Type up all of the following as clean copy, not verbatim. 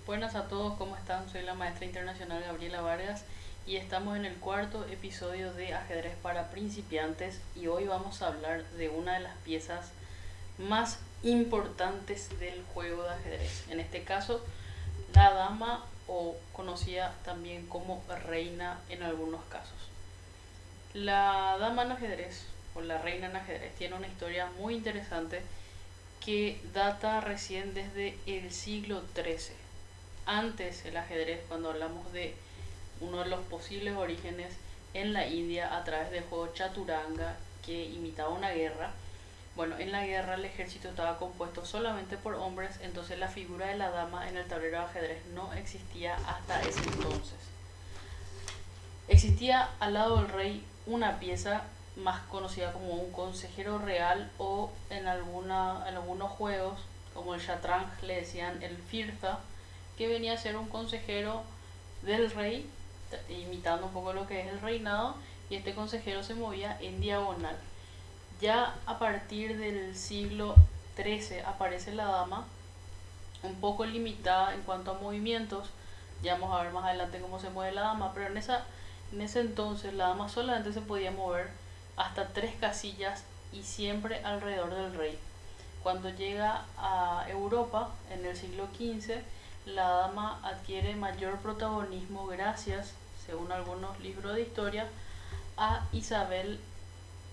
Buenas a todos, ¿cómo están? Soy la maestra internacional Gabriela Vargas y estamos en el cuarto episodio de Ajedrez para principiantes y hoy vamos a hablar de una de las piezas más importantes del juego de ajedrez. En este caso, la dama o conocida también como reina en algunos casos. La dama en ajedrez o la reina en ajedrez tiene una historia muy interesante que data recién desde el siglo XIII. Antes el ajedrez, cuando hablamos de uno de los posibles orígenes en la India a través del juego chaturanga que imitaba una guerra. Bueno, en la guerra el ejército estaba compuesto solamente por hombres, entonces la figura de la dama en el tablero de ajedrez no existía hasta ese entonces. Existía al lado del rey una pieza más conocida como un consejero real o en algunos juegos como el Shatrang le decían el Firza, que venía a ser un consejero del rey, imitando un poco lo que es el reinado, y este consejero se movía en diagonal. Ya a partir del siglo XIII aparece la dama, un poco limitada en cuanto a movimientos. Ya vamos a ver más adelante cómo se mueve la dama, pero en ese entonces la dama solamente se podía mover hasta 3 casillas y siempre alrededor del rey. Cuando llega a Europa en el siglo XV, la dama adquiere mayor protagonismo gracias, según algunos libros de historia, a Isabel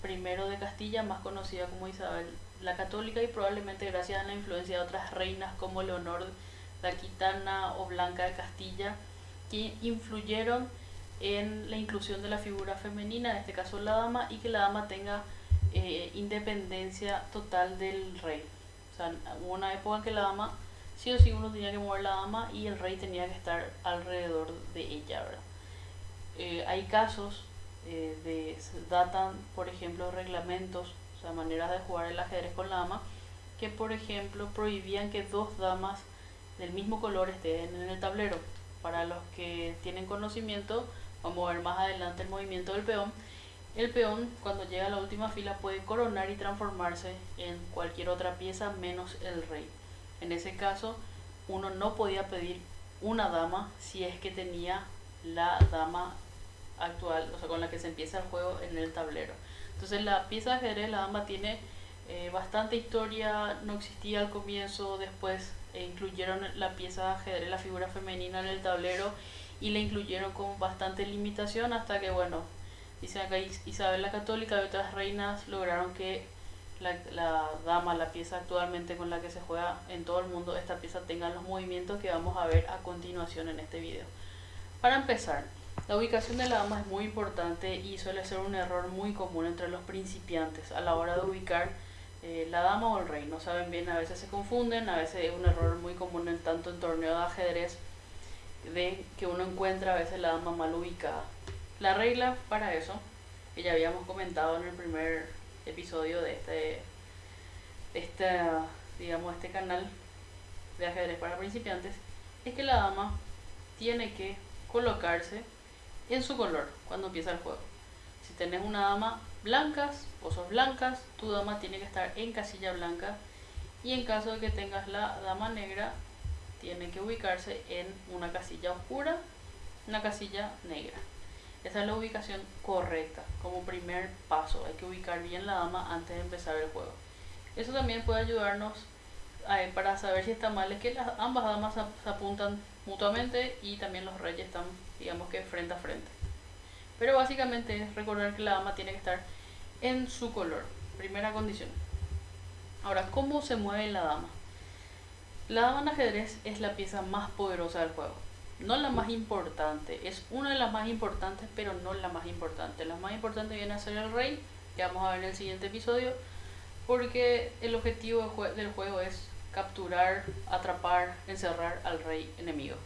I de Castilla, más conocida como Isabel la Católica, y probablemente gracias a la influencia de otras reinas como Leonor de Aquitana o Blanca de Castilla, que influyeron en la inclusión de la figura femenina, en este caso la dama, y que la dama tenga independencia total del rey. O sea, hubo una época en que la dama, sí o sí uno tenía que mover la dama y el rey tenía que estar alrededor de ella, ¿verdad? Hay casos datan, por ejemplo, reglamentos, o sea, maneras de jugar el ajedrez con la dama, que por ejemplo prohibían que dos damas del mismo color estén en el tablero. Para los que tienen conocimiento, vamos a ver más adelante el movimiento del peón. El peón, cuando llega a la última fila, puede coronar y transformarse en cualquier otra pieza menos el rey. En ese caso, uno no podía pedir una dama si es que tenía la dama actual, o sea, con la que se empieza el juego en el tablero. Entonces, la pieza de ajedrez, la dama tiene bastante historia, no existía al comienzo, después incluyeron la pieza de ajedrez, la figura femenina en el tablero y la incluyeron con bastante limitación hasta que, bueno, dice acá Isabel la Católica y otras reinas lograron que la dama, la pieza actualmente con la que se juega en todo el mundo, esta pieza tenga los movimientos que vamos a ver a continuación en este video. Para empezar, la ubicación de la dama es muy importante y suele ser un error muy común entre los principiantes a la hora de ubicar la dama o el rey. No saben bien, a veces se confunden, a veces es un error muy común en tanto en torneo de ajedrez de que uno encuentra a veces la dama mal ubicada. La regla para eso, que ya habíamos comentado en el primer episodio de este canal de ajedrez para principiantes, es que la dama tiene que colocarse en su color cuando empieza el juego. Si tenés una dama blancas o sos blancas, tu dama tiene que estar en casilla blanca, y en caso de que tengas la dama negra, tiene que ubicarse en una casilla oscura, una casilla negra. Esa es la ubicación correcta como primer paso. Hay que ubicar bien la dama antes de empezar el juego. Eso también puede ayudarnos para saber si está mal, es que ambas damas se apuntan mutuamente y también los reyes están, digamos que frente a frente. Pero básicamente es recordar que la dama tiene que estar en su color, primera condición. Ahora, ¿cómo se mueve la dama? La dama en ajedrez es la pieza más poderosa del juego. No la más importante, es una de las más importantes, pero no la más importante. La más importante viene a ser el rey, que vamos a ver en el siguiente episodio, porque el objetivo del juego es capturar, atrapar, encerrar al rey enemigo.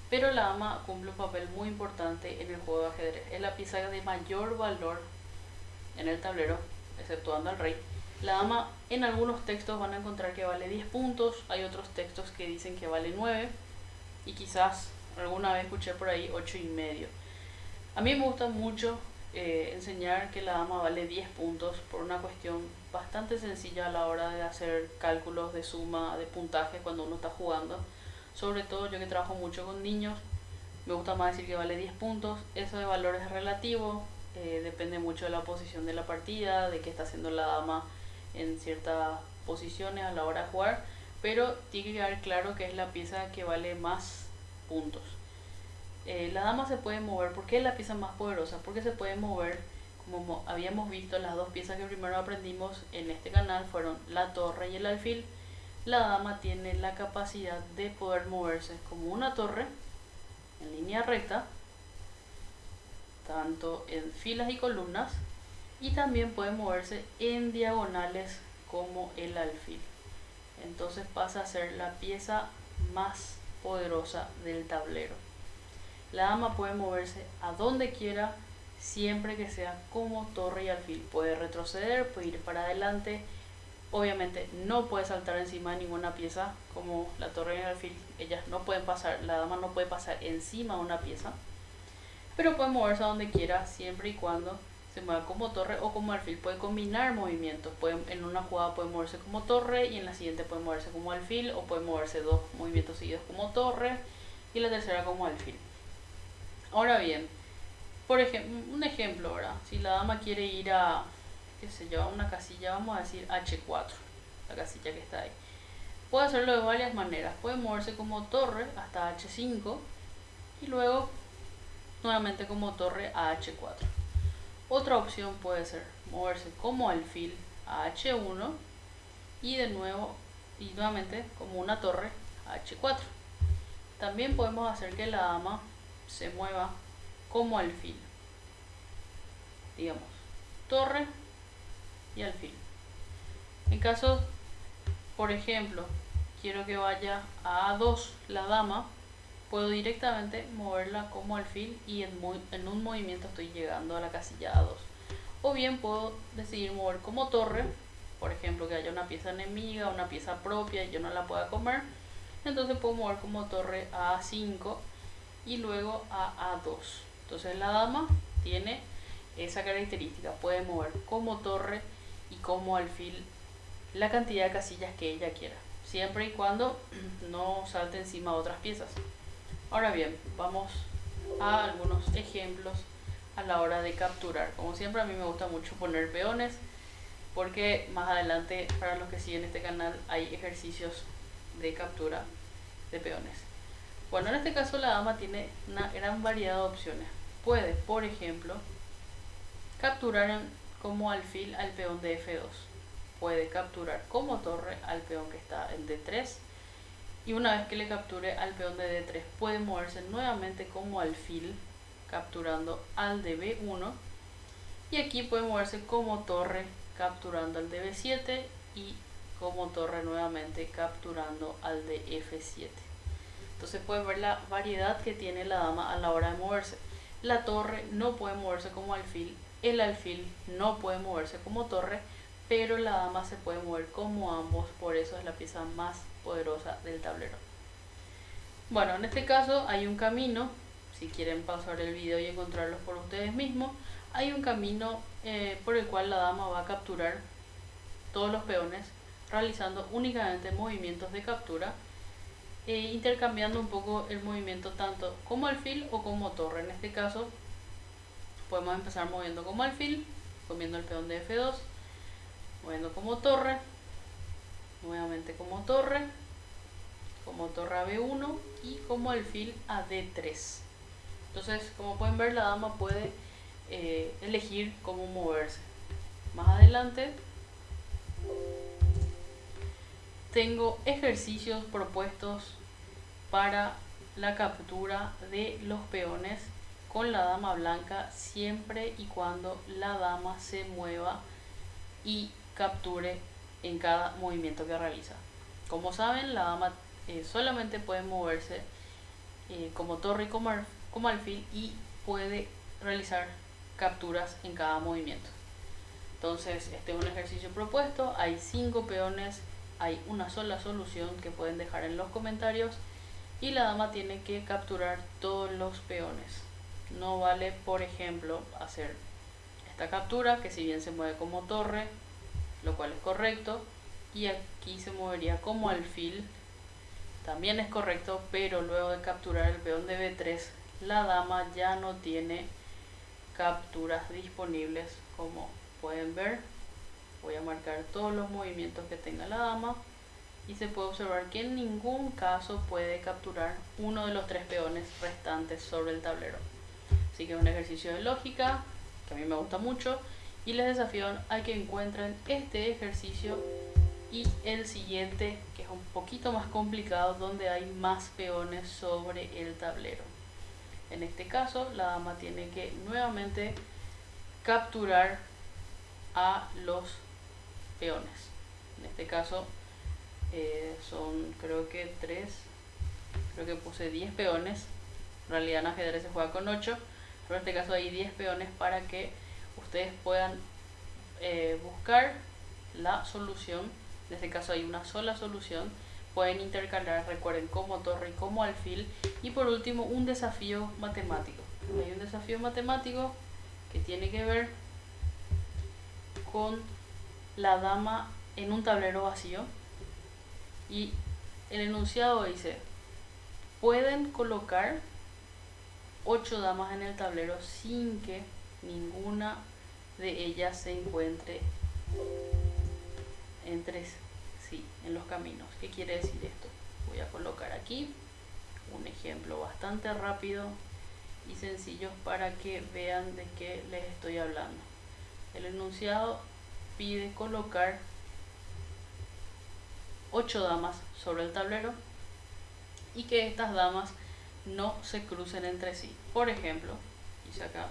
Pero la dama cumple un papel muy importante en el juego de ajedrez. Es la pieza de mayor valor en el tablero, exceptuando al rey. La dama en algunos textos van a encontrar que vale 10 puntos, hay otros textos que dicen que vale 9 y quizás alguna vez escuché por ahí 8,5. A mí me gusta mucho enseñar que la dama vale 10 puntos por una cuestión bastante sencilla a la hora de hacer cálculos de suma, de puntaje cuando uno está jugando. Sobre todo yo que trabajo mucho con niños, me gusta más decir que vale 10 puntos. Eso de valor es relativo, depende mucho de la posición de la partida, de qué está haciendo la dama en ciertas posiciones a la hora de jugar, pero tiene que quedar claro que es la pieza que vale más puntos. La dama se puede mover. ¿Por qué es la pieza más poderosa? Porque se puede mover, como habíamos visto, las dos piezas que primero aprendimos en este canal fueron la torre y el alfil. La dama tiene la capacidad de poder moverse como una torre en línea recta, tanto en filas y columnas, y también puede moverse en diagonales como el alfil. Entonces pasa a ser la pieza más poderosa del tablero. La dama puede moverse a donde quiera, siempre que sea como torre y alfil. Puede retroceder, puede ir para adelante. Obviamente no puede saltar encima de ninguna pieza como la torre y el alfil. Ellas no pueden pasar, la dama no puede pasar encima de una pieza. Pero puede moverse a donde quiera, siempre y cuando se mueva como torre o como alfil. Puede combinar movimientos. En una jugada puede moverse como torre y en la siguiente puede moverse como alfil, o puede moverse dos movimientos seguidos como torre y la tercera como alfil. Ahora bien, por ejemplo, un ejemplo, ¿verdad? Si la dama quiere ir a, qué sé yo, a una casilla, vamos a decir H4, la casilla que está ahí. Puede hacerlo de varias maneras. Puede moverse como torre hasta H5 y luego nuevamente como torre a H4. Otra opción puede ser moverse como alfil a H1 y de nuevo y nuevamente como una torre a H4. También podemos hacer que la dama se mueva como alfil, digamos, torre y alfil. En caso, por ejemplo, quiero que vaya a A2 la dama, puedo directamente moverla como alfil y en un movimiento estoy llegando a la casilla A2. O bien puedo decidir mover como torre, por ejemplo que haya una pieza enemiga, una pieza propia y yo no la pueda comer, entonces puedo mover como torre a A5 y luego a A2. Entonces la dama tiene esa característica, puede mover como torre y como alfil la cantidad de casillas que ella quiera, siempre y cuando no salte encima de otras piezas. Ahora bien, vamos a algunos ejemplos a la hora de capturar. Como siempre, a mí me gusta mucho poner peones, porque más adelante, para los que siguen este canal, hay ejercicios de captura de peones. Bueno, en este caso la dama tiene una gran variedad de opciones. Puede, por ejemplo, capturar como alfil al peón de F2. Puede capturar como torre al peón que está en D3. Y una vez que le capture al peón de D3, puede moverse nuevamente como alfil, capturando al de B1. Y aquí puede moverse como torre, capturando al de B7. Y como torre nuevamente, capturando al de F7. Entonces pueden ver la variedad que tiene la dama a la hora de moverse. La torre no puede moverse como alfil, el alfil no puede moverse como torre, pero la dama se puede mover como ambos, por eso es la pieza más poderosa del tablero. Bueno, en este caso hay un camino, si quieren pausar el video y encontrarlos por ustedes mismos, hay un camino por el cual la dama va a capturar todos los peones, realizando únicamente movimientos de captura, intercambiando un poco el movimiento tanto como alfil o como torre. En este caso podemos empezar moviendo como alfil, comiendo el peón de F2, moviendo como torre, nuevamente como torre a B1 y como alfil a D3. Entonces, como pueden ver, la dama puede elegir cómo moverse. Más adelante tengo ejercicios propuestos para la captura de los peones con la dama blanca, siempre y cuando la dama se mueva y capture en cada movimiento que realiza. Como saben, la dama solamente puede moverse como torre y como alfil, y puede realizar capturas en cada movimiento. Entonces, este es un ejercicio propuesto. Hay 5 peones, hay una sola solución que pueden dejar en los comentarios, y la dama tiene que capturar todos los peones. No vale, por ejemplo, hacer esta captura, que si bien se mueve como torre, lo cual es correcto, y aquí se movería como alfil, también es correcto, pero luego de capturar el peón de B3, la dama ya no tiene capturas disponibles. Como pueden ver, voy a marcar todos los movimientos que tenga la dama y se puede observar que en ningún caso puede capturar uno de los 3 peones restantes sobre el tablero. Así que es un ejercicio de lógica que a mí me gusta mucho y les desafío a que encuentren este ejercicio y el siguiente, que es un poquito más complicado, donde hay más peones sobre el tablero. En este caso, la dama tiene que nuevamente capturar a los peones. En este caso son creo que puse 10 peones. En realidad en ajedrez se juega con 8, pero en este caso hay 10 peones para que ustedes puedan buscar la solución. En este caso hay una sola solución. Pueden intercalar, recuerden, como torre y como alfil. Y por último, un desafío matemático. Hay un desafío matemático que tiene que ver con la dama en un tablero vacío. Y el enunciado dice: pueden colocar 8 damas en el tablero sin que ninguna de ellas se encuentre entre sí en los caminos. ¿Qué quiere decir esto? Voy a colocar aquí un ejemplo bastante rápido y sencillo para que vean de qué les estoy hablando. El enunciado pide colocar 8 damas sobre el tablero y que estas damas no se crucen entre sí. Por ejemplo, hice acá,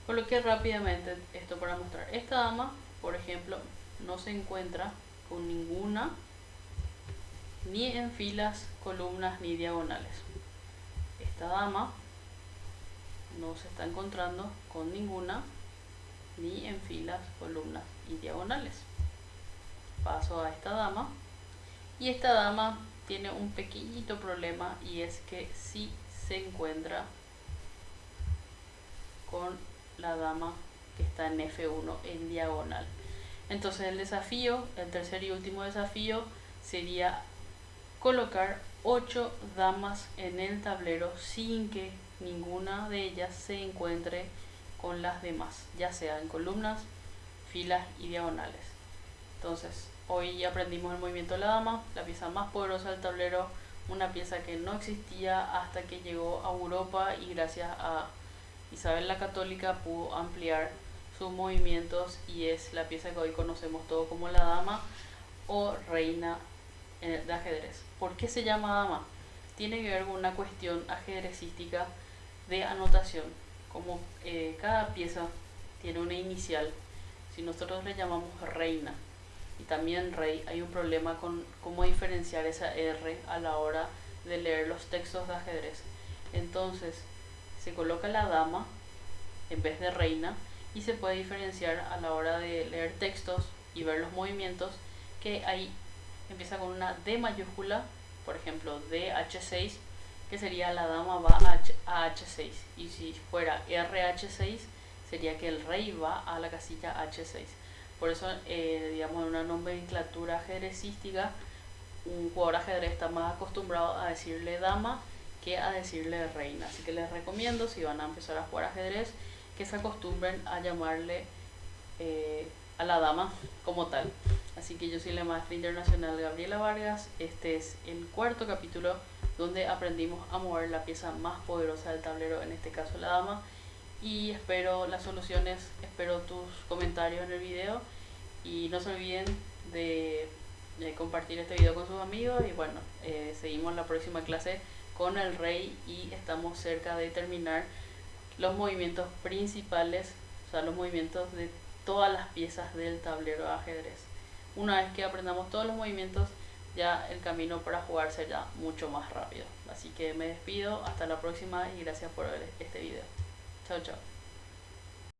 coloqué rápidamente esto para mostrar. Esta dama, por ejemplo, no se encuentra con ninguna, ni en filas, columnas ni diagonales. Esta dama no se está encontrando con ninguna, ni en filas, columnas y diagonales. Paso a esta dama y esta dama tiene un pequeñito problema, y es que sí se encuentra con la dama que está en F1 en diagonal. Entonces el desafío, el tercer y último desafío, sería colocar 8 damas en el tablero sin que ninguna de ellas se encuentre con las demás, ya sea en columnas, filas y diagonales. Entonces, hoy aprendimos el movimiento de la dama, la pieza más poderosa del tablero, una pieza que no existía hasta que llegó a Europa y gracias a Isabel la Católica pudo ampliar sus movimientos, y es la pieza que hoy conocemos todo como la dama o reina de ajedrez. ¿Por qué se llama dama? Tiene que ver con una cuestión ajedrecística de anotación. Como cada pieza tiene una inicial, si nosotros le llamamos reina y también rey, hay un problema con cómo diferenciar esa R a la hora de leer los textos de ajedrez. Entonces se coloca la dama en vez de reina y se puede diferenciar a la hora de leer textos y ver los movimientos, que ahí empieza con una D mayúscula, por ejemplo DH6, que sería la dama va a H6, y si fuera RH6 sería que el rey va a la casilla H6. Por eso, digamos, en una nomenclatura ajedrecística, un jugador de ajedrez está más acostumbrado a decirle dama que a decirle reina. Así que les recomiendo, si van a empezar a jugar ajedrez, que se acostumbren a llamarle a la dama como tal. Así que yo soy la maestra internacional Gabriela Vargas. Este es el cuarto capítulo donde aprendimos a mover la pieza más poderosa del tablero, en este caso la dama. Y espero las soluciones, espero tus comentarios en el video, y no se olviden de compartir este video con sus amigos. Y bueno, seguimos la próxima clase con el rey y estamos cerca de terminar los movimientos principales, o sea, los movimientos de todas las piezas del tablero de ajedrez. Una vez que aprendamos todos los movimientos, ya el camino para jugar será mucho más rápido. Así que me despido, hasta la próxima y gracias por ver este video. Chao, chao.